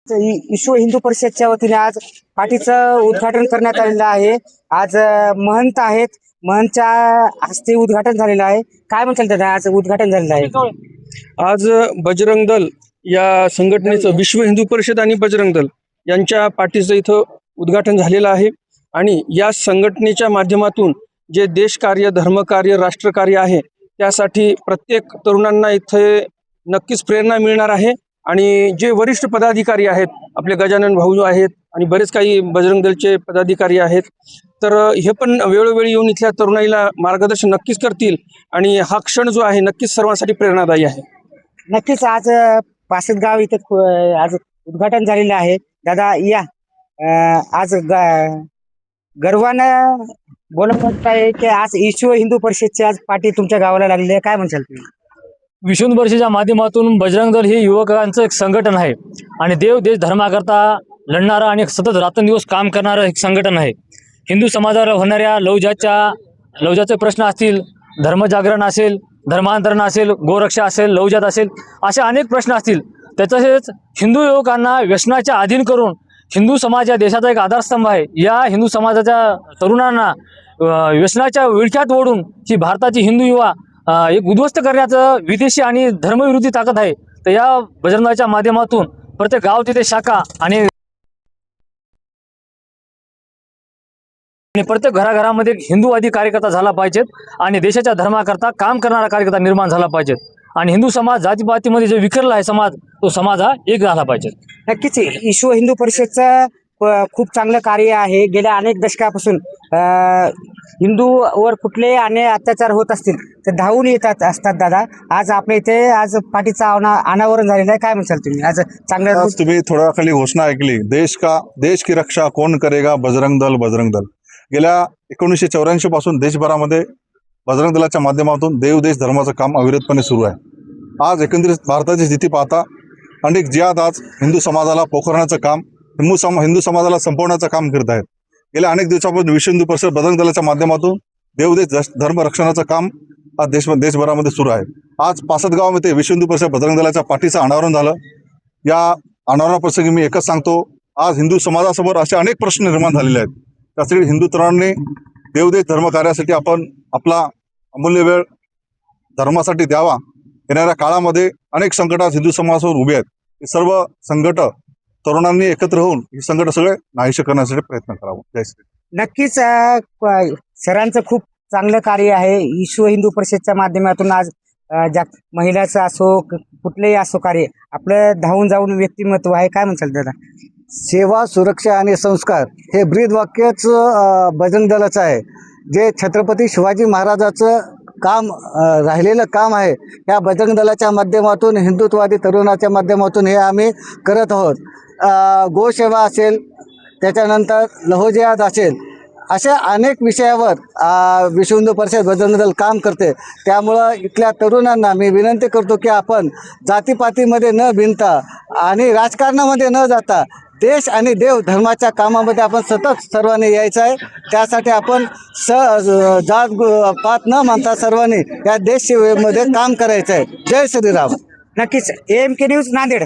विश्व हिंदू परिषदच्या वतीने आज पाठीचं उद्घाटन करण्यात आलेलं आहे। आज महंत आहेत, महंतच्या हस्ते उद्घाटन झालेलं आहे। काय म्हणताल दादा, आज उद्घाटन झालेलं आहे? आज बजरंग दल या संघटनेचं विश्व हिंदू परिषद आणि बजरंग दल यांच्या पाठीचं इथं उद्घाटन झालेलं आहे आणि या संघटनेच्या माध्यमातून जे देशकार्य, धर्मकार्य, राष्ट्रकार्य आहे त्यासाठी प्रत्येक तरुणांना इथे नक्कीच प्रेरणा मिळणार आहे। आणि जे वरिष्ठ पदाधिकारी आहेत, आपले गजानन भाऊ आहेत आणि बरेच काही बजरंग दलचे पदाधिकारी आहेत, तर हे पण वेळोवेळी येऊन इथल्या तरुणाईला मार्गदर्शन नक्कीच करतील आणि हा क्षण जो आहे नक्कीच सर्वांसाठी प्रेरणादायी आहे। नक्कीच आज पासदगाव इथं आज उद्घाटन झालेलं आहे। दादा या आज गर्वानं बोलत आहे की आज विश्व हिंदू परिषदची आज पाठी तुमच्या गावाला लागली आहे, काय म्हणशाल तुम्ही? विश्व हिंदू परिषदेच्या माध्यमातून बजरंग दल हे युवकांचं एक संघटन आहे आणि देव देश धर्माकरता लढणारं आणि सतत रात्रंदिवस काम करणारं एक संघटन आहे। हिंदू समाजाला होणाऱ्या लवजाचे प्रश्न असतील, धर्मजागरण असेल, धर्मांतरण असेल, गोरक्षा असेल, लवजात असेल, असे अनेक प्रश्न असतील। तसेच हिंदू युवकांना व्यसनाच्या अधीन करून हिंदू समाज या देशाचा एक आधारस्तंभ आहे। या हिंदू समाजाच्या तरुणांना व्यसनाच्या विळख्यात ओढून ही भारताची हिंदू युवा एक उद्ध्वस्त करण्याचं विदेशी आणि धर्मविरोधी ताकद आहे। तर या बजरंगाच्या माध्यमातून प्रत्येक गाव तिथे शाखा आणि प्रत्येक घराघरामध्ये हिंदूवादी कार्यकर्ता झाला पाहिजेत आणि देशाच्या धर्माकरता काम करणारा कार्यकर्ता निर्माण झाला पाहिजेत आणि हिंदू समाज जातीपातीमध्ये जो विखरला आहे समाज, तो समाज हा एक झाला पाहिजे। नक्कीच विश्व हिंदू परिषदचं खूप चांगलं कार्य आहे। गेल्या अनेक दशकापासून हिंदूवर कुठलेही अन्याय अत्याचार होत असतील तर धावून येतात असतात। दादा आज आपल्या इथे आज पाठीचं अनावरण झालेलं आहे, काय म्हणसाल तुम्ही? आज चांगलं तुम्ही थोड्या खाली घोषणा ऐकली, देश की रक्षा कोण करेगा, बजरंग दल बजरंग दल। गेल्या 1984 पासून देशभरामध्ये बजरंग दलाच्या माध्यमातून देव देश धर्माचं काम अविरतपणे सुरू आहे। आज एकंदरीत भारताची स्थिती पाहता अनेक जिहाद आज हिंदू समाजाला पोखरण्याचं काम, हिंदू समाजाला संपवण्याचं काम करत आहेत। गेल्या अनेक दिवसापासून विश्व हिंदू परिषद बजरंग दलाच्या माध्यमातून देवदेश धर्म रक्षणाचं काम आज देशभरामध्ये सुरू आहे। आज पासदगावमध्ये विश्व हिंदू परिषद बजरंग दलाच्या पाठीचं अनावरण झालं। या अनावरणाप्रसंगी मी एकच सांगतो, आज हिंदू समाजासमोर असे अनेक प्रश्न निर्माण झालेले आहेत। त्यासाठी हिंदू तरुणांनी देवदेश धर्म कार्यासाठी आपण आपला अमूल्य वेळ धर्मासाठी द्यावा। येणाऱ्या काळामध्ये अनेक संकट आज हिंदू समाजासमोर उभे आहेत। हे सर्व संकट तरुणांनी एकत्र होऊन ही संकट सगळे नाहीसे करण्यासाठी प्रयत्न करावा। जय श्री। नक्कीच सरांचं खूप चांगलं कार्य आहे। विश्व हिंदू परिषदच्या माध्यमातून आज महिलाचं असो कुठलेही असो कार्य आपलं धावून जाऊन व्यक्तिमत्व आहे, काय म्हणसाल दादा? सेवा, सुरक्षा आणि संस्कार हे ब्रीद वाक्यच बजरंग दलाचं आहे। जे छत्रपती शिवाजी महाराजाचं काम राहिलेलं काम आहे, या बजरंग दलाच्या माध्यमातून हिंदुत्ववादी तरुणाच्या माध्यमातून हे आम्ही करत आहोत। गोसेवा असेल, त्याच्यानंतर लहोजिहाद असेल, अशा अनेक विषयावर विश्व हिंदू परिषद बजरंग दल काम करते। त्यामुळं इथल्या तरुणांना मी विनंती करतो की आपण जातीपातीमध्ये न भिनता आणि राजकारणामध्ये न जाता देश आणि देव धर्माच्या कामामध्ये आपण सतत सर्वांनी यायचं आहे। त्यासाठी आपण जात पात न मानता सर्वांनी या देश सेवेमध्ये काम करायचं आहे। जय श्रीराम। नक्कीच AMK न्यूज नांदेड।